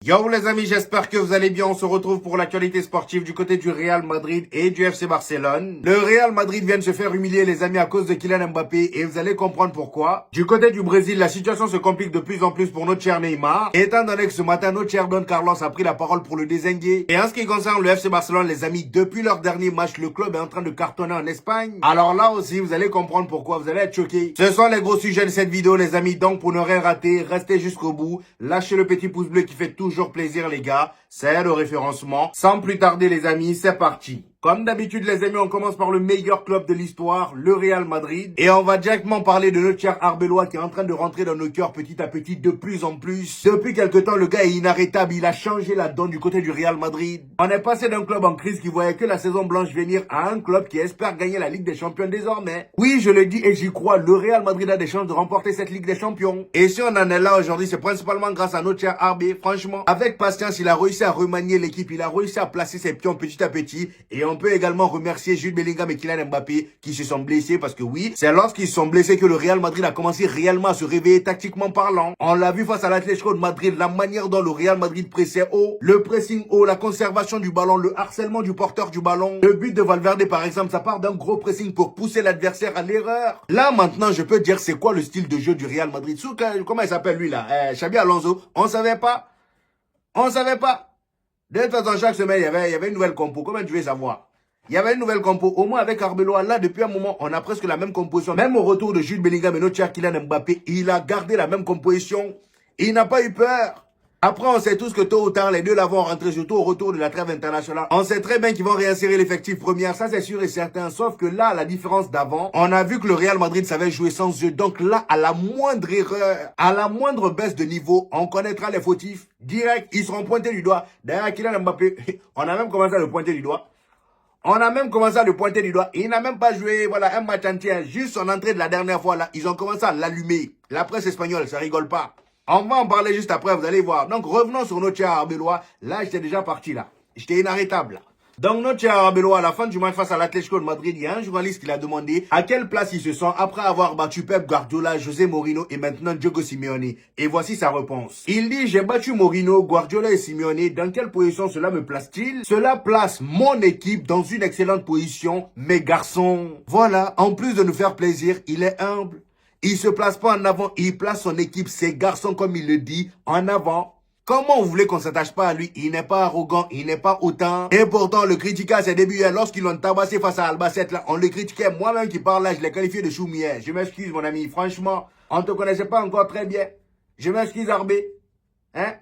Yo les amis, j'espère que vous allez bien. On se retrouve pour l'actualité sportive du côté du Real Madrid et du FC Barcelone. Le Real Madrid vient de se faire humilier les amis à cause de Kylian Mbappé et vous allez comprendre pourquoi. Du côté du Brésil, la situation se complique de plus en plus pour notre cher Neymar. Étant donné que ce matin, notre cher Don Carlos a pris la parole pour le dézinguer. Et en ce qui concerne le FC Barcelone, les amis, depuis leur dernier match, le club est en train de cartonner en Espagne. Alors là aussi, vous allez comprendre pourquoi, vous allez être choqués. Ce sont les gros sujets de cette vidéo les amis, donc pour ne rien rater, restez jusqu'au bout. Lâchez le petit pouce bleu qui fait toujours plaisir les gars, c'est le référencement. Sans plus tarder les amis, c'est parti. Comme d'habitude les amis, on commence par le meilleur club de l'histoire, le Real Madrid. Et on va directement parler de notre cher Arbeloa qui est en train de rentrer dans nos cœurs petit à petit de plus en plus. Depuis quelque temps, le gars est inarrêtable, il a changé la donne du côté du Real Madrid. On est passé d'un club en crise qui voyait que la saison blanche venir à un club qui espère gagner la Ligue des Champions désormais. Oui, je le dis et j'y crois, le Real Madrid a des chances de remporter cette Ligue des Champions. Et si on en est là aujourd'hui, c'est principalement grâce à notre cher RB. Franchement, avec patience, il a réussi à remanier l'équipe, il a réussi à placer ses pions petit à petit. Et on peut également remercier Jude Bellingham et Kylian Mbappé qui se sont blessés parce que oui, c'est lorsqu'ils se sont blessés que le Real Madrid a commencé réellement à se réveiller tactiquement parlant. On l'a vu face à l'Atlético de Madrid, la manière dont le Real Madrid pressait haut, le pressing haut, la conservation du ballon, le harcèlement du porteur du ballon. Le but de Valverde par exemple, ça part d'un gros pressing pour pousser l'adversaire à l'erreur. Là maintenant, je peux dire c'est quoi le style de jeu du Real Madrid. Comment il s'appelle lui là, Xabi Alonso, on savait pas. On savait pas. De toute façon, chaque semaine, il y avait une nouvelle compo. Comment tu veux savoir? Il y avait une nouvelle compo. Au moins avec Arbeloa, là, depuis un moment, on a presque la même composition. Même au retour de Jude Bellingham et notre cher Kylian Mbappé, il a gardé la même composition. Il n'a pas eu peur. Après, on sait tous que tôt ou tard, les deux là vont rentrer, surtout au retour de la trêve internationale. On sait très bien qu'ils vont réinsérer l'effectif première, ça c'est sûr et certain. Sauf que là, la différence d'avant, on a vu que le Real Madrid savait jouer sans eux. Donc là, à la moindre erreur, à la moindre baisse de niveau, on connaîtra les fautifs. Direct, ils seront pointés du doigt. D'ailleurs, Kylian Mbappé, on a même commencé à le pointer du doigt. On a même commencé à le pointer du doigt. Il n'a même pas joué, voilà, un match entier. Juste son entrée de la dernière fois, là, ils ont commencé à l'allumer. La presse espagnole, ça rigole pas. On va en parler juste après, vous allez voir. Donc, revenons sur notre cher Arbeloa. Là, j'étais déjà parti, là. J'étais inarrêtable, là. Donc, notre cher Arbeloa, à la fin du match face à l'Atlético de Madrid, il y a un journaliste qui l'a demandé à quelle place il se sent après avoir battu Pep Guardiola, José Mourinho et maintenant Diego Simeone. Et voici sa réponse. Il dit, j'ai battu Mourinho, Guardiola et Simeone. Dans quelle position cela me place-t-il? Cela place mon équipe dans une excellente position, mes garçons. Voilà, en plus de nous faire plaisir, il est humble. Il se place pas en avant, il place son équipe, ses garçons, comme il le dit, en avant. Comment vous voulez qu'on s'attache pas à lui? Il n'est pas arrogant, il n'est pas hautain. Et pourtant, on le critiquait à ses débuts. Lorsqu'ils l'ont tabassé face à Albacete, là, on le critiquait. Moi-même qui parle là, je l'ai qualifié de choumière. Je m'excuse, mon ami. Franchement, on ne te connaissait pas encore très bien. Je m'excuse, Arbé. Hein?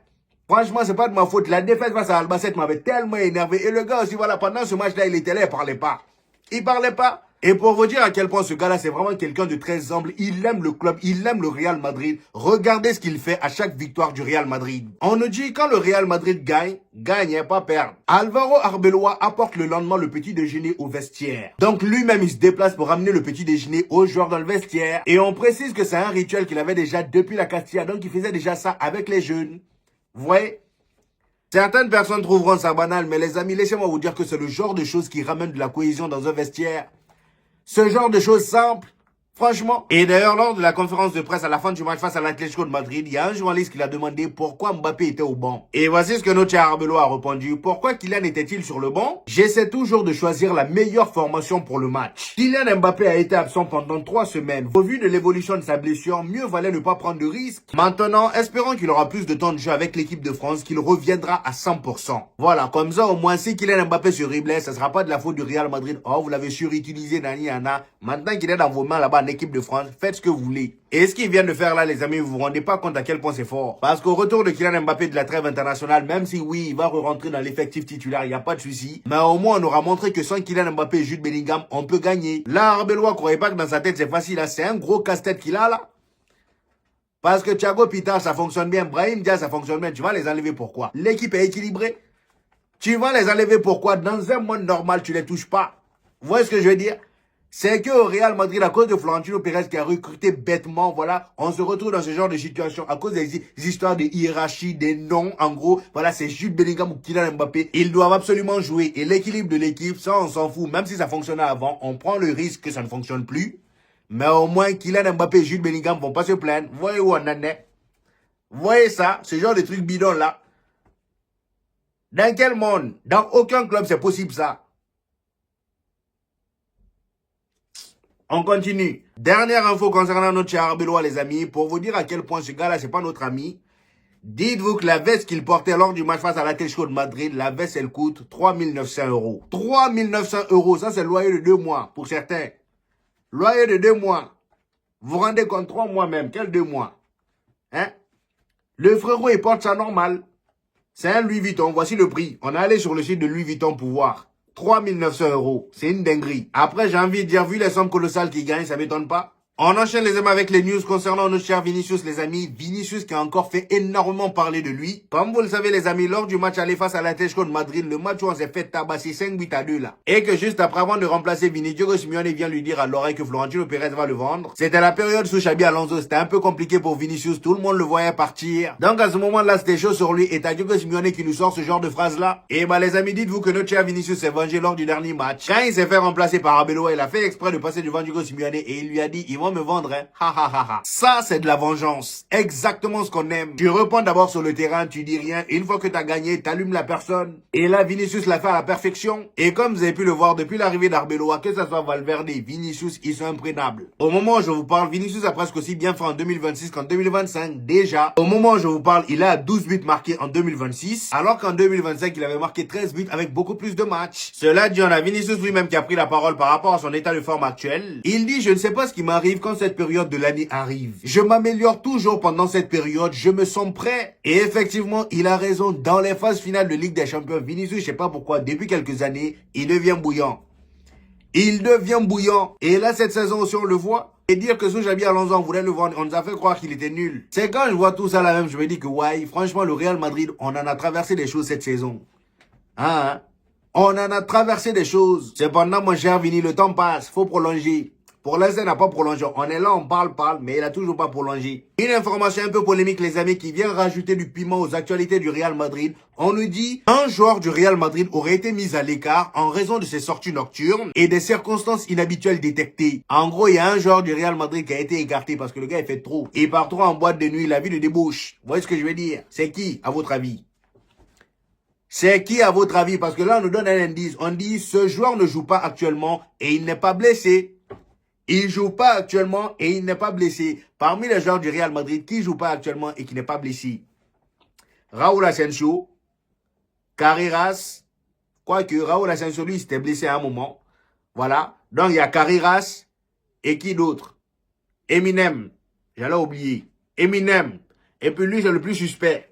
Franchement, c'est pas de ma faute. La défaite face à Albacete m'avait tellement énervé. Et le gars aussi, voilà, pendant ce match-là, il était là, il parlait pas. Il parlait pas. Et pour vous dire à quel point ce gars-là, c'est vraiment quelqu'un de très humble. Il aime le club, il aime le Real Madrid. Regardez ce qu'il fait à chaque victoire du Real Madrid. On nous dit quand le Real Madrid gagne, gagne, pas perdre. Alvaro Arbeloa apporte le lendemain le petit déjeuner au vestiaire. Donc lui-même, il se déplace pour amener le petit déjeuner aux joueurs dans le vestiaire. Et on précise que c'est un rituel qu'il avait déjà depuis la Castilla. Donc il faisait déjà ça avec les jeunes. Vous voyez? Certaines personnes trouveront ça banal, mais les amis, laissez-moi vous dire que c'est le genre de choses qui ramène de la cohésion dans un vestiaire. Ce genre de choses simples, franchement. Et d'ailleurs, lors de la conférence de presse à la fin du match face à l'Atlético de Madrid, il y a un journaliste qui l'a demandé pourquoi Mbappé était au banc. Et voici ce que notre cher Arbeloa a répondu. Pourquoi Kylian était-il sur le banc? J'essaie toujours de choisir la meilleure formation pour le match. Kylian Mbappé a été absent pendant 3 semaines. Au vu de l'évolution de sa blessure, mieux valait ne pas prendre de risques. Maintenant, espérons qu'il aura plus de temps de jeu avec l'équipe de France, qu'il reviendra à 100%. Voilà, comme ça au moins si Kylian Mbappé se blesse, ça sera pas de la faute du Real Madrid. Oh, vous l'avez surutilisé, Nani Yana. Maintenant qu'il est dans vos mains là-bas en équipe de France, faites ce que vous voulez. Et ce qu'il vient de faire là, les amis, vous vous rendez pas compte à quel point c'est fort. Parce qu'au retour de Kylian Mbappé de la trêve internationale, même si oui, il va re-rentrer dans l'effectif titulaire, il n'y a pas de souci. Mais au moins, on aura montré que sans Kylian Mbappé et Jude Bellingham, on peut gagner. Là, Arbeloa croyait pas que dans sa tête c'est facile, là. C'est un gros casse-tête qu'il a là. Parce que Thiago Pita, ça fonctionne bien. Brahim Diaz, ça fonctionne bien. Tu vas les enlever pourquoi? L'équipe est équilibrée. Tu vas les enlever pourquoi? Dans un monde normal, tu les touches pas. Vous voyez ce que je veux dire? C'est que au Real Madrid, à cause de Florentino Pérez qui a recruté bêtement, voilà, on se retrouve dans ce genre de situation à cause des histoires de hiérarchie, des noms, en gros, voilà, c'est Jude Bellingham ou Kylian Mbappé. Ils doivent absolument jouer. Et l'équilibre de l'équipe, ça, on s'en fout. Même si ça fonctionnait avant, on prend le risque que ça ne fonctionne plus. Mais au moins, Kylian Mbappé et Jude Bellingham vont pas se plaindre. Vous voyez où on en est? Vous voyez ça? Ce genre de trucs bidons là. Dans quel monde? Dans aucun club, c'est possible ça. On continue. Dernière info concernant notre cher Arbeloa, les amis, pour vous dire à quel point ce gars-là, c'est pas notre ami. Dites-vous que la veste qu'il portait lors du match face à l'Atlético de Madrid, la veste, elle coûte 3 900 €. 3 900 €, ça c'est le loyer de 2 mois pour certains. Loyer de 2 mois. Vous vous rendez compte, 3 mois même, quel 2 mois? Hein? Le frérot, il porte ça normal. C'est un Louis Vuitton, voici le prix. On est allé sur le site de Louis Vuitton pour voir. 3 900 €, c'est une dinguerie. Après, j'ai envie de dire, vu les sommes colossales qu'il gagne, ça m'étonne pas. On enchaîne les amis avec les news concernant notre cher Vinicius les amis. Vinicius qui a encore fait énormément parler de lui. Comme vous le savez les amis, lors du match aller face à l'Atlético de Madrid, le match où on s'est fait tabasser 5-8-2 là. Et que juste après avant de remplacer Vini, Diego Simeone vient lui dire à l'oreille que Florentino Pérez va le vendre. C'était la période sous Xabi Alonso, c'était un peu compliqué pour Vinicius, tout le monde le voyait partir. Donc à ce moment-là c'était chaud sur lui et t'as Diego Simeone qui nous sort ce genre de phrase là. Et bah les amis, dites-vous que notre cher Vinicius s'est vengé lors du dernier match. Quand il s'est fait remplacer par Arbeloa, il a fait exprès de passer devant Diego Simeone et il lui a dit ils vont me vendre hein. Ça, c'est de la vengeance. Exactement ce qu'on aime. Tu réponds d'abord sur le terrain, tu dis rien. Une fois que tu as gagné, t'allumes la personne. Et là, Vinicius l'a fait à la perfection. Et comme vous avez pu le voir depuis l'arrivée d'Arbeloa, que ce soit Valverde, Vinicius, ils sont imprenables. Au moment où je vous parle, Vinicius a presque aussi bien fait en 2026 qu'en 2025. Déjà, au moment où je vous parle, il a 12 buts marqués en 2026. Alors qu'en 2025, il avait marqué 13 buts avec beaucoup plus de matchs. Cela dit, on a Vinicius lui-même qui a pris la parole par rapport à son état de forme actuel. Il dit, je ne sais pas ce qui m'arrive quand cette période de l'année arrive. Je m'améliore toujours pendant cette période, je me sens prêt. Et effectivement, il a raison. Dans les phases finales de Ligue des Champions, Vinicius, je sais pas pourquoi, depuis quelques années, il devient bouillant. Il devient bouillant. Et là, cette saison aussi, on le voit. Et dire que sous Xabi Alonso, on voulait le vendre, on nous a fait croire qu'il était nul. C'est quand je vois tout ça là même, je me dis que ouais, franchement, le Real Madrid, on en a traversé des choses cette saison. Hein? On en a traversé des choses. Cependant, mon cher Vini, le temps passe, faut prolonger. Pour l'instant, il n'a pas prolongé. On est là, on parle, mais il a toujours pas prolongé. Une information un peu polémique, les amis, qui vient rajouter du piment aux actualités du Real Madrid. On nous dit, un joueur du Real Madrid aurait été mis à l'écart en raison de ses sorties nocturnes et des circonstances inhabituelles détectées. En gros, il y a un joueur du Real Madrid qui a été écarté parce que le gars, il fait trop. Il part trop en boîte de nuit, la vie de débauche. Vous voyez ce que je veux dire? C'est qui, à votre avis? C'est qui à votre avis? Parce que là, on nous donne un indice. On dit, ce joueur ne joue pas actuellement et il n'est pas blessé. Il joue pas actuellement et il n'est pas blessé. Parmi les joueurs du Real Madrid, qui joue pas actuellement et qui n'est pas blessé? Raúl Asensio, Carreras, quoique Raúl Asensio, lui, s'était blessé à un moment. Voilà. Donc, il y a Carreras et qui d'autre? Eminem. J'allais oublier. Eminem. Et puis lui, c'est le plus suspect.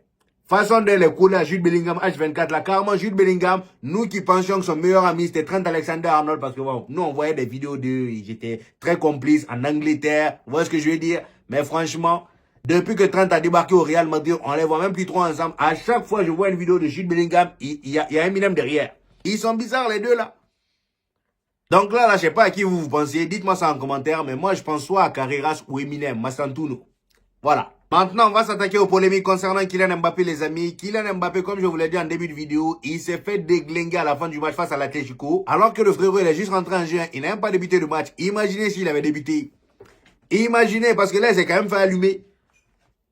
Façon de les couler à Jude Bellingham H24 là, carrément Jude Bellingham, nous qui pensions que son meilleur ami c'était Trent Alexander-Arnold parce que bon, nous on voyait des vidéos d'eux, ils étaient très complices en Angleterre, vous voyez ce que je veux dire? Mais franchement, depuis que Trent a débarqué au Real Madrid, on les voit même plus trop ensemble. À chaque fois je vois une vidéo de Jude Bellingham, il y a Eminem derrière. Ils sont bizarres les deux là. Donc là, je sais pas à qui vous pensez, dites-moi ça en commentaire, mais moi je pense soit à Carreras ou Eminem, Mastantuno. Voilà. Maintenant, on va s'attaquer aux polémiques concernant Kylian Mbappé, les amis. Kylian Mbappé, comme je vous l'ai dit en début de vidéo, il s'est fait déglinguer à la fin du match face à l'Atlético. Alors que le frérot, il est juste rentré en jeu, il n'a même pas débuté le match. Imaginez s'il avait débuté. Imaginez, parce que là, il s'est quand même fait allumer.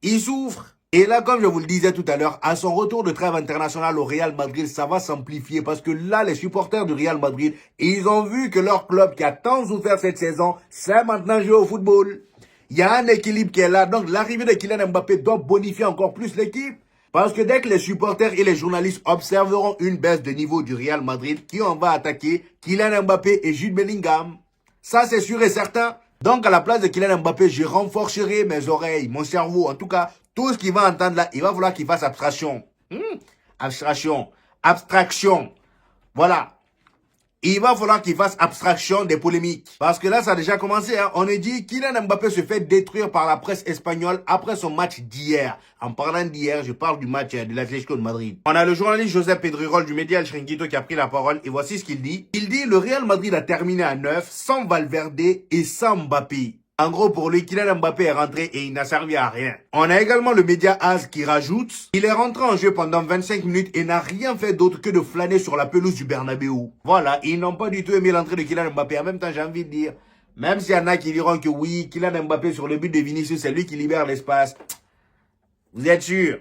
Il souffre. Et là, comme je vous le disais tout à l'heure, à son retour de trêve international au Real Madrid, ça va s'amplifier. Parce que là, les supporters du Real Madrid, ils ont vu que leur club qui a tant souffert cette saison, c'est maintenant jouer au football. Il y a un équilibre qui est là. Donc, l'arrivée de Kylian Mbappé doit bonifier encore plus l'équipe. Parce que dès que les supporters et les journalistes observeront une baisse de niveau du Real Madrid, qui on va attaquer? Kylian Mbappé et Jude Bellingham. Ça, c'est sûr et certain. Donc, à la place de Kylian Mbappé, je renforcerai mes oreilles, mon cerveau. En tout cas, tout ce qu'il va entendre là, il va falloir qu'il fasse abstraction. Abstraction. Abstraction. Voilà. Il va falloir qu'il fasse abstraction des polémiques. Parce que là, ça a déjà commencé. Hein. On est dit Kylian Mbappé se fait détruire par la presse espagnole après son match d'hier. En parlant d'hier, je parle du match de l'Atlético de Madrid. On a le journaliste Josep Pedrerol du média El Chiringuito qui a pris la parole. Et voici ce qu'il dit. Il dit, le Real Madrid a terminé à 9, sans Valverde et sans Mbappé. En gros, pour lui, Kylian Mbappé est rentré et il n'a servi à rien. On a également le média AS qui rajoute, il est rentré en jeu pendant 25 minutes et n'a rien fait d'autre que de flâner sur la pelouse du Bernabeu. Voilà, ils n'ont pas du tout aimé l'entrée de Kylian Mbappé. En même temps, j'ai envie de dire, même s'il y en a qui diront que oui, Kylian Mbappé sur le but de Vinicius, c'est lui qui libère l'espace. Vous êtes sûr?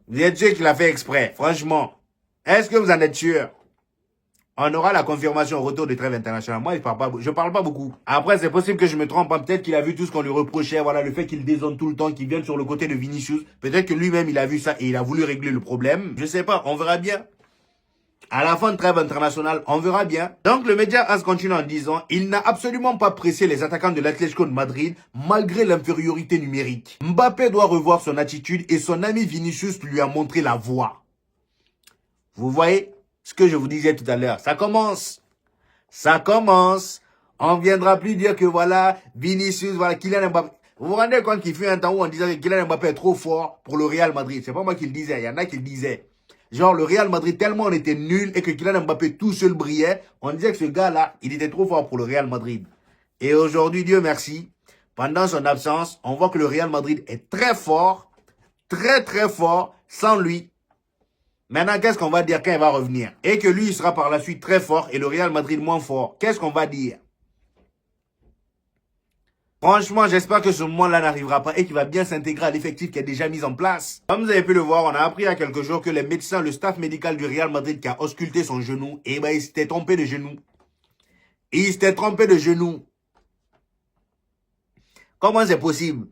Vous êtes sûr qu'il a fait exprès? Franchement. Est-ce que vous en êtes sûr? On aura la confirmation au retour de trêve international. Moi, je parle pas beaucoup. Après, c'est possible que je me trompe. Hein. Peut-être qu'il a vu tout ce qu'on lui reprochait. Voilà, le fait qu'il dézone tout le temps, qu'il vienne sur le côté de Vinicius. Peut-être que lui-même, il a vu ça et il a voulu régler le problème. Je sais pas, on verra bien. À la fin de trêve international, on verra bien. Donc, le média AS continue en disant, il n'a absolument pas pressé les attaquants de l'Atlético de Madrid, malgré l'infériorité numérique. Mbappé doit revoir son attitude et son ami Vinicius lui a montré la voie. Vous voyez ce que je vous disais tout à l'heure, ça commence. Ça commence. On ne viendra plus dire que voilà, Vinicius, voilà, Kylian Mbappé. Vous vous rendez compte qu'il fut un temps où on disait que Kylian Mbappé est trop fort pour le Real Madrid. C'est pas moi qui le disais, il y en a qui le disaient. Genre, le Real Madrid, tellement on était nul et que Kylian Mbappé tout seul brillait, on disait que ce gars-là, il était trop fort pour le Real Madrid. Et aujourd'hui, Dieu merci, pendant son absence, on voit que le Real Madrid est très fort, très très fort, sans lui. Maintenant, qu'est-ce qu'on va dire quand il va revenir? Et que lui, il sera par la suite très fort et le Real Madrid moins fort. Qu'est-ce qu'on va dire? Franchement, j'espère que ce moment-là n'arrivera pas et qu'il va bien s'intégrer à l'effectif qui est déjà mis en place. Comme vous avez pu le voir, on a appris il y a quelques jours que les médecins, le staff médical du Real Madrid qui a ausculté son genou, eh ben, il s'était trompé de genou. Il s'était trompé de genou. Comment c'est possible?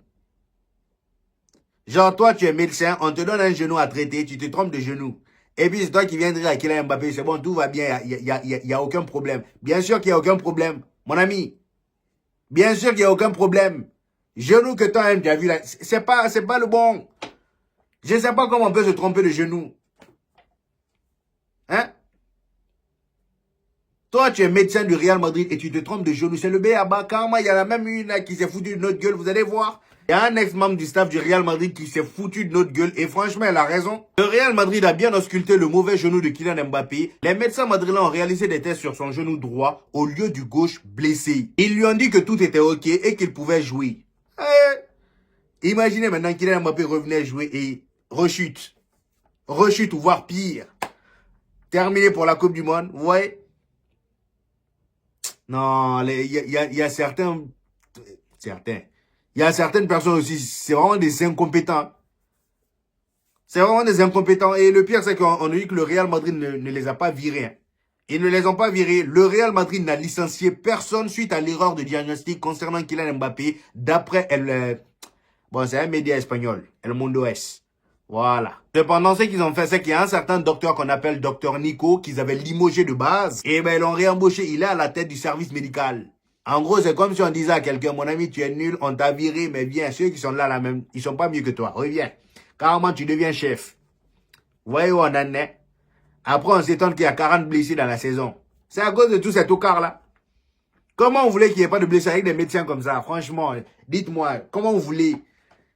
Genre, toi, tu es médecin, on te donne un genou à traiter, tu te trompes de genou. Et puis, c'est toi qui viens dire à Kylian Mbappé, c'est bon, tout va bien, il y a aucun problème. Bien sûr qu'il n'y a aucun problème, mon ami. Bien sûr qu'il n'y a aucun problème. Genou que toi, tu as vu là, c'est pas le bon. Je ne sais pas comment on peut se tromper de genou. Hein? Toi, tu es médecin du Real Madrid et tu te trompes de genou. C'est le B.A.B.A. Karma, il y en a même une là qui s'est foutue de notre gueule, vous allez voir. Il y a un ex-membre du staff du Real Madrid qui s'est foutu de notre gueule et franchement, elle a raison. Le Real Madrid a bien ausculté le mauvais genou de Kylian Mbappé. Les médecins madrilèns ont réalisé des tests sur son genou droit au lieu du gauche blessé. Ils lui ont dit que tout était ok et qu'il pouvait jouer. Imaginez maintenant Kylian Mbappé revenait jouer et rechute. Rechute ou voire pire. Terminé pour la Coupe du Monde, vous voyez? Non, il y a certains... Il y a certaines personnes aussi, c'est vraiment des incompétents. C'est vraiment des incompétents. Et le pire, c'est qu'on dit que le Real Madrid ne les a pas virés. Hein. Ils ne les ont pas virés. Le Real Madrid n'a licencié personne suite à l'erreur de diagnostic concernant Kylian Mbappé. D'après bon, c'est un média espagnol, El Mundo Es. Voilà. Cependant, ce qu'ils ont fait, c'est qu'il y a un certain docteur qu'on appelle docteur Nico, qu'ils avaient limogé de base. Et ben, ils l'ont réembauché. Il est à la tête du service médical. En gros, c'est comme si on disait à quelqu'un, mon ami, tu es nul, on t'a viré, mais viens, ceux qui sont là, même, ils sont pas mieux que toi. Reviens. Carrément, tu deviens chef. Vous voyez où on en est? Après, on s'étonne qu'il y a 40 blessés dans la saison. C'est à cause de tout cet ocard-là. Comment vous voulez qu'il n'y ait pas de blessés avec des médecins comme ça? Franchement, dites-moi, comment vous voulez?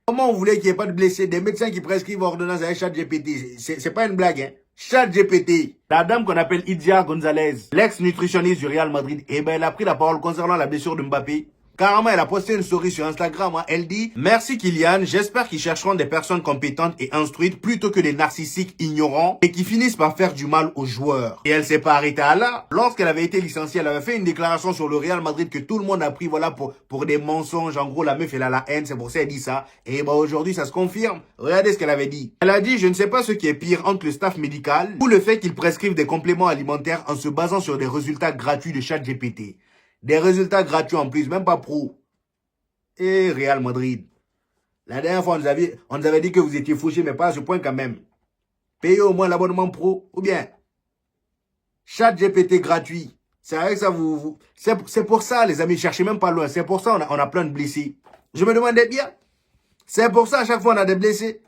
Comment vous voulez qu'il n'y ait pas de blessés? Des médecins qui prescrivent ordonnance avec ChatGPT. C'est pas une blague, hein? ChatGPT. La dame qu'on appelle Idia Gonzalez, l'ex-nutritionniste du Real Madrid, eh ben, elle a pris la parole concernant la blessure de Mbappé. Carrément, elle a posté une story sur Instagram. Hein. Elle dit « Merci Kylian, j'espère qu'ils chercheront des personnes compétentes et instruites plutôt que des narcissiques ignorants et qui finissent par faire du mal aux joueurs. » Et elle s'est pas arrêtée à là. Lorsqu'elle avait été licenciée, elle avait fait une déclaration sur le Real Madrid que tout le monde a pris voilà pour des mensonges. En gros, la meuf, elle a la haine, c'est pour ça qu'elle dit ça. Et bah aujourd'hui, ça se confirme. Regardez ce qu'elle avait dit. Elle a dit « Je ne sais pas ce qui est pire entre le staff médical ou le fait qu'ils prescrivent des compléments alimentaires en se basant sur des résultats gratuits de ChatGPT. » Des résultats gratuits en plus, même pas pro. Et Real Madrid. La dernière fois, on nous avait dit que vous étiez fauchés, mais pas à ce point quand même. Payez au moins l'abonnement pro. Ou bien, ChatGPT gratuit. C'est avec ça, c'est pour ça, les amis, cherchez même pas loin. C'est pour ça on a plein de blessés. Je me demandais bien. C'est pour ça, à chaque fois, on a des blessés.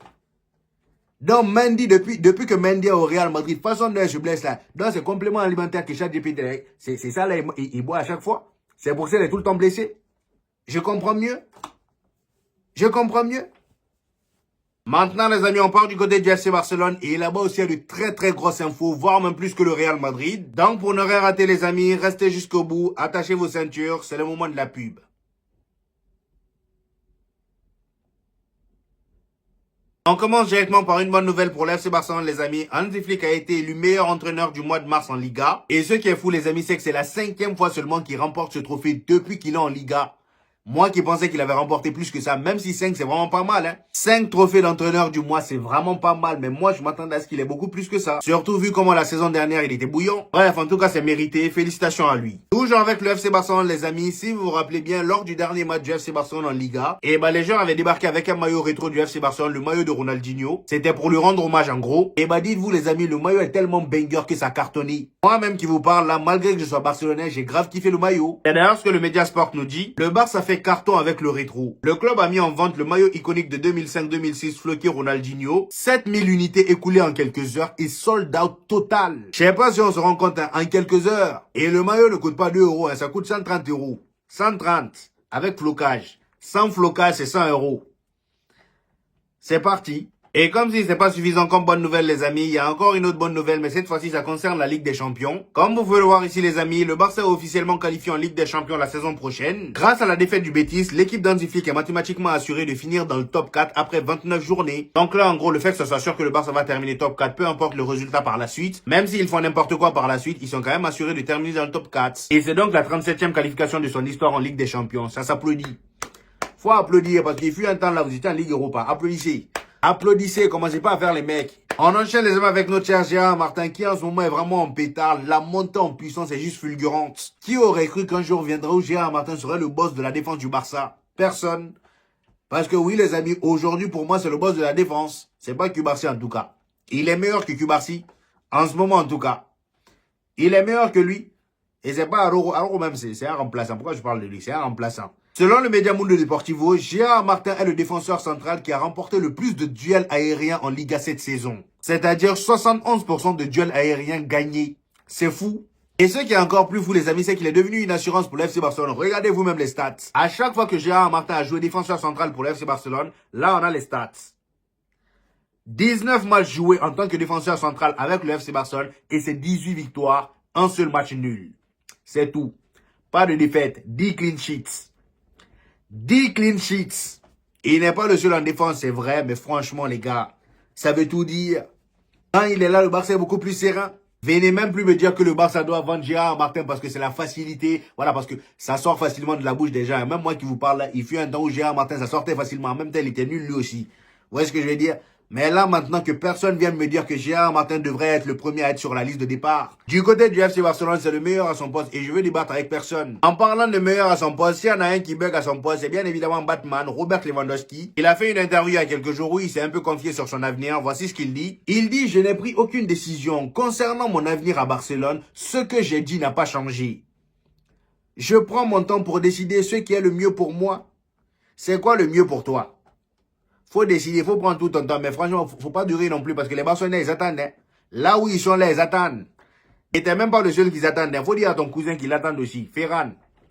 Donc, Mendy, depuis que Mendy est au Real Madrid, façon dont il se blesse là, dans ces compléments alimentaires que ChatGPT, c'est ça là, il boit à chaque fois. C'est pour ça qu'il est tout le temps blessé. Je comprends mieux. Je comprends mieux. Maintenant, les amis, on part du côté du FC Barcelone et là-bas aussi, il y a de très très grosses infos, voire même plus que le Real Madrid. Donc, pour ne rien rater, les amis, restez jusqu'au bout, attachez vos ceintures, c'est le moment de la pub. On commence directement par une bonne nouvelle pour l'FC Barcelone, les amis. Hansi Flick a été élu meilleur entraîneur du mois de mars en Liga. Et ce qui est fou, les amis, c'est que c'est la 5e fois seulement qu'il remporte ce trophée depuis qu'il est en Liga. Moi qui pensais qu'il avait remporté plus que ça, même si 5 c'est vraiment pas mal. Hein. 5 trophées d'entraîneur du mois c'est vraiment pas mal, mais moi je m'attendais à ce qu'il ait beaucoup plus que ça. Surtout vu comment la saison dernière il était bouillant. Bref, en tout cas c'est mérité, félicitations à lui. Toujours avec le FC Barcelone les amis, si vous vous rappelez bien, lors du dernier match du FC Barcelone en Liga, et les joueurs avaient débarqué avec un maillot rétro du FC Barcelone, le maillot de Ronaldinho. C'était pour lui rendre hommage en gros. Et dites-vous les amis, le maillot est tellement banger que ça cartonnait. Moi-même qui vous parle là, malgré que je sois barcelonais, j'ai grave kiffé le maillot. Et d'ailleurs ce que le Mediasport nous dit, le Barça fait carton avec le rétro. Le club a mis en vente le maillot iconique de 2005-2006 floqué Ronaldinho. 7000 unités écoulées en quelques heures et sold out total. Je sais pas si on se rend compte hein, en quelques heures. Et le maillot ne coûte pas 2 euros, hein, ça coûte 130 euros. 130 avec flocage. Sans flocage c'est 100 euros. C'est parti. Et comme si c'est pas suffisant comme bonne nouvelle les amis, il y a encore une autre bonne nouvelle, mais cette fois-ci ça concerne la Ligue des Champions. Comme vous pouvez le voir ici les amis, le Barça est officiellement qualifié en Ligue des Champions la saison prochaine. Grâce à la défaite du Betis, l'équipe d'Hansi Flick est mathématiquement assurée de finir dans le top 4 après 29 journées. Donc là en gros le fait que ça soit sûr que le Barça va terminer top 4, peu importe le résultat par la suite, même s'ils font n'importe quoi par la suite, ils sont quand même assurés de terminer dans le top 4. Et c'est donc la 37e qualification de son histoire en Ligue des Champions, ça s'applaudit. Faut applaudir parce qu'il fut un temps là vous étiez en Ligue Europa, applaudissez. Applaudissez, commencez pas à faire les mecs. On enchaîne les amis avec notre cher Gérard Martin qui en ce moment est vraiment en pétard. La montée en puissance est juste fulgurante. Qui aurait cru qu'un jour viendrait où Gérard Martin serait le boss de la défense du Barça? Personne. Parce que oui les amis, aujourd'hui pour moi c'est le boss de la défense. C'est pas Cubarsi en tout cas. Il est meilleur que Cubarsi. En ce moment en tout cas. Il est meilleur que lui. Et c'est pas Araujo. Araujo même c'est un remplaçant. Pourquoi je parle de lui? C'est un remplaçant. Selon le Média Mundo Deportivo, Gérard Martin est le défenseur central qui a remporté le plus de duels aériens en Liga cette saison. C'est-à-dire 71% de duels aériens gagnés. C'est fou. Et ce qui est encore plus fou les amis, c'est qu'il est devenu une assurance pour l'FC Barcelone. Regardez vous-même les stats. À chaque fois que Gérard Martin a joué défenseur central pour l'FC Barcelone, là on a les stats. 19 matchs joués en tant que défenseur central avec le FC Barcelone et c'est 18 victoires, un seul match nul. C'est tout. Pas de défaite, 10 clean sheets. 10 clean sheets. Il n'est pas le seul en défense, c'est vrai, mais franchement, les gars, ça veut tout dire. Quand il est là, le Barça est beaucoup plus serein. Venez même plus me dire que le Barça doit vendre Gérard Martin parce que c'est la facilité. Voilà, parce que ça sort facilement de la bouche des gens. Même moi qui vous parle là, il fut un temps où Gérard Martin, ça sortait facilement. En même temps, il était nul lui aussi. Vous voyez ce que je veux dire? Mais là, maintenant que personne vient me dire que Gérard Martin devrait être le premier à être sur la liste de départ. Du côté du FC Barcelone, c'est le meilleur à son poste et je veux débattre avec personne. En parlant de meilleur à son poste, s'il y en a un qui bug à son poste, c'est bien évidemment Batman, Robert Lewandowski. Il a fait une interview il y a quelques jours où il s'est un peu confié sur son avenir. Voici ce qu'il dit. Il dit, je n'ai pris aucune décision concernant mon avenir à Barcelone. Ce que j'ai dit n'a pas changé. Je prends mon temps pour décider ce qui est le mieux pour moi. C'est quoi le mieux pour toi? Faut décider, faut prendre tout ton temps. Mais franchement, faut pas durer non plus parce que les Barcelonais, ils attendent. Hein. Là où ils sont là, ils attendent. Et t'es même pas le seul qu'ils attendent. Faut dire à ton cousin qu'il attend aussi. Ferran,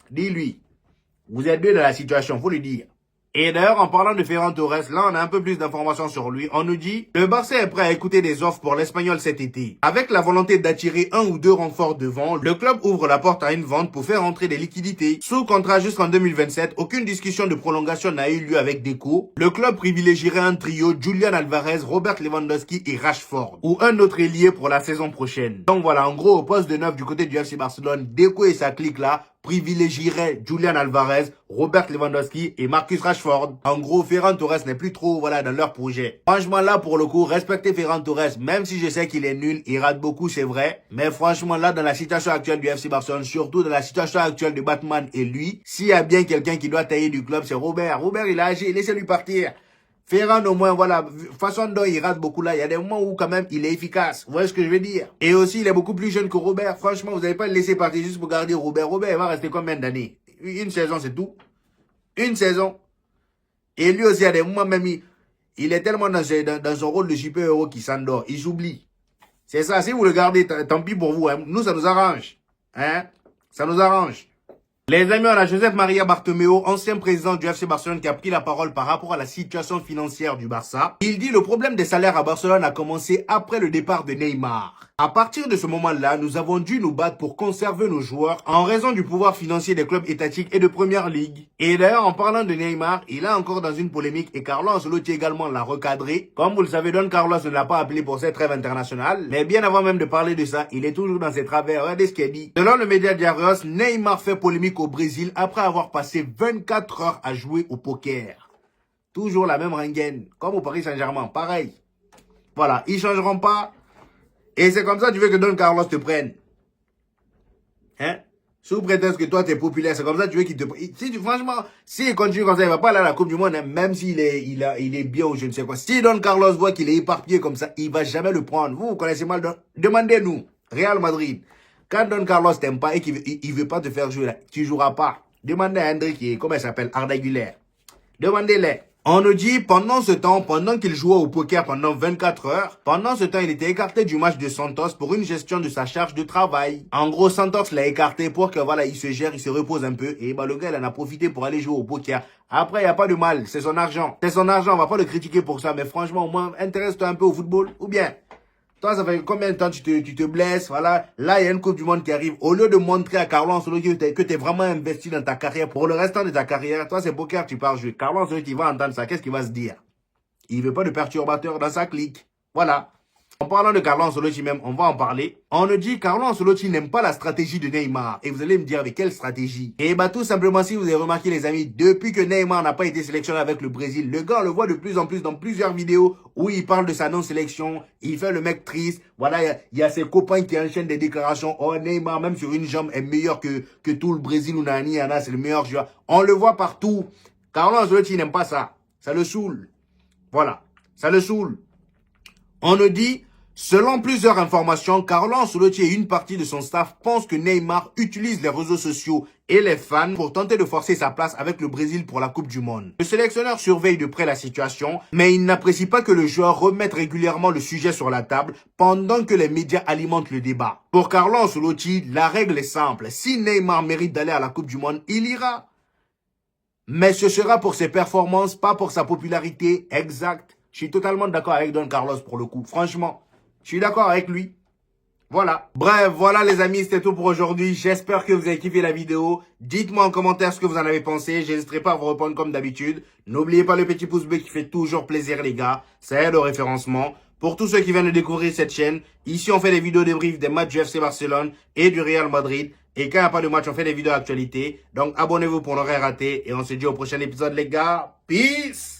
dis-lui. Vous êtes deux dans la situation, faut lui dire. Et d'ailleurs, en parlant de Ferran Torres, là, on a un peu plus d'informations sur lui. On nous dit, le Barça est prêt à écouter des offres pour l'Espagnol cet été. Avec la volonté d'attirer un ou deux renforts devant, le club ouvre la porte à une vente pour faire entrer des liquidités. Sous contrat jusqu'en 2027, aucune discussion de prolongation n'a eu lieu avec Deco. Le club privilégierait un trio Julian Alvarez, Robert Lewandowski et Rashford. Ou un autre ailier pour la saison prochaine. Donc voilà, en gros, au poste de neuf du côté du FC Barcelone, Deco et sa clique là, privilégierait Julian Alvarez, Robert Lewandowski et Marcus Rashford. En gros, Ferran Torres n'est plus trop voilà dans leur projet. Franchement là pour le coup, respectez Ferran Torres, même si je sais qu'il est nul, il rate beaucoup, c'est vrai. Mais franchement là, dans la situation actuelle du FC Barcelone, surtout dans la situation actuelle de Batman et lui, s'il y a bien quelqu'un qui doit tailler du club, c'est Robert. Robert il a agi, laissez-lui partir. Ferran au moins, voilà, façon dont il rate beaucoup là, il y a des moments où quand même il est efficace. Vous voyez ce que je veux dire? Et aussi, il est beaucoup plus jeune que Robert. Franchement, vous n'allez pas le laisser partir juste pour garder Robert. Robert, il va rester combien d'années? Une saison, c'est tout. Une saison. Et lui aussi, il y a des moments même, il est tellement dans son rôle de super-héros qu'il s'endort. Il s'oublie. C'est ça, si vous le gardez, tant pis pour vous. Hein. Nous, ça nous arrange. Hein? Ça nous arrange. Les amis, on a Josep Maria Bartomeu, ancien président du FC Barcelone, qui a pris la parole par rapport à la situation financière du Barça. Il dit le problème des salaires à Barcelone a commencé après le départ de Neymar. À partir de ce moment-là, nous avons dû nous battre pour conserver nos joueurs en raison du pouvoir financier des clubs étatiques et de première ligue. Et d'ailleurs, en parlant de Neymar, il est encore dans une polémique et Carlo Ancelotti également l'a recadré. Comme vous le savez, Don Carlos ne l'a pas appelé pour cette trêve internationale. Mais bien avant même de parler de ça, il est toujours dans ses travers. Regardez ce qu'il dit. Selon le média Diarios, Neymar fait polémique au Brésil après avoir passé 24 heures à jouer au poker. Toujours la même rengaine, comme au Paris Saint-Germain, pareil. Voilà, ils changeront pas. Et c'est comme ça que tu veux que Don Carlos te prenne. Hein? Sous prétexte que toi, t'es populaire, c'est comme ça que tu veux qu'il te prenne. Franchement, s'il continue comme ça, il va pas aller à la Coupe du Monde, hein, même s'il est bien ou je ne sais quoi. Si Don Carlos voit qu'il est éparpillé comme ça, il va jamais le prendre. Vous connaissez mal demandez-nous. Real Madrid. Quand Don Carlos t'aime pas et qu'il veut pas te faire jouer là, tu joueras pas. Demandez à André qui est, comment il s'appelle, Arda Güler. Demandez-les. On nous dit, pendant ce temps, pendant qu'il jouait au poker pendant 24 heures, pendant ce temps, il était écarté du match de Santos pour une gestion de sa charge de travail. En gros, Santos l'a écarté pour que, voilà, il se gère, il se repose un peu. Et bah, le gars, il en a profité pour aller jouer au poker. Après, il n'y a pas de mal. C'est son argent. C'est son argent. On va pas le critiquer pour ça. Mais franchement, au moins, intéresse-toi un peu au football. Ou bien, toi, ça fait combien de temps tu te blesses, voilà. Là, il y a une Coupe du Monde qui arrive. Au lieu de montrer à Carlo Ancelotti que tu es vraiment investi dans ta carrière pour le restant de ta carrière, toi, c'est poker, tu pars jouer. Carlo Ancelotti va entendre ça. Qu'est-ce qu'il va se dire? Il veut pas de perturbateurs dans sa clique. Voilà. En parlant de Carlo Ancelotti même, on va en parler. On nous dit Carlo Ancelotti n'aime pas la stratégie de Neymar. Et vous allez me dire avec quelle stratégie? Et bah tout simplement, si vous avez remarqué les amis, depuis que Neymar n'a pas été sélectionné avec le Brésil, le gars on le voit de plus en plus dans plusieurs vidéos où il parle de sa non-sélection. Il fait le mec triste. Voilà, il y a ses copains qui enchaînent des déclarations. Oh Neymar, même sur une jambe, est meilleur que tout le Brésil ou Nani, Yana, c'est le meilleur joueur. On le voit partout. Carlo Ancelotti n'aime pas ça. Ça le saoule. Voilà, ça le saoule. On nous dit, selon plusieurs informations, Carlo Ancelotti et une partie de son staff pensent que Neymar utilise les réseaux sociaux et les fans pour tenter de forcer sa place avec le Brésil pour la Coupe du Monde. Le sélectionneur surveille de près la situation, mais il n'apprécie pas que le joueur remette régulièrement le sujet sur la table pendant que les médias alimentent le débat. Pour Carlo Ancelotti, la règle est simple. Si Neymar mérite d'aller à la Coupe du Monde, il ira. Mais ce sera pour ses performances, pas pour sa popularité exacte. Je suis totalement d'accord avec Don Carlos pour le coup. Franchement, je suis d'accord avec lui. Voilà. Bref, voilà les amis, c'était tout pour aujourd'hui. J'espère que vous avez kiffé la vidéo. Dites-moi en commentaire ce que vous en avez pensé. J'hésiterai pas à vous répondre comme d'habitude. N'oubliez pas le petit pouce bleu qui fait toujours plaisir les gars. Ça aide au référencement. Pour tous ceux qui viennent de découvrir cette chaîne, ici on fait des vidéos débriefs des matchs du FC Barcelone et du Real Madrid. Et quand il n'y a pas de match, on fait des vidéos d'actualité. Donc abonnez-vous pour ne rien rater. Et on se dit au prochain épisode les gars. Peace!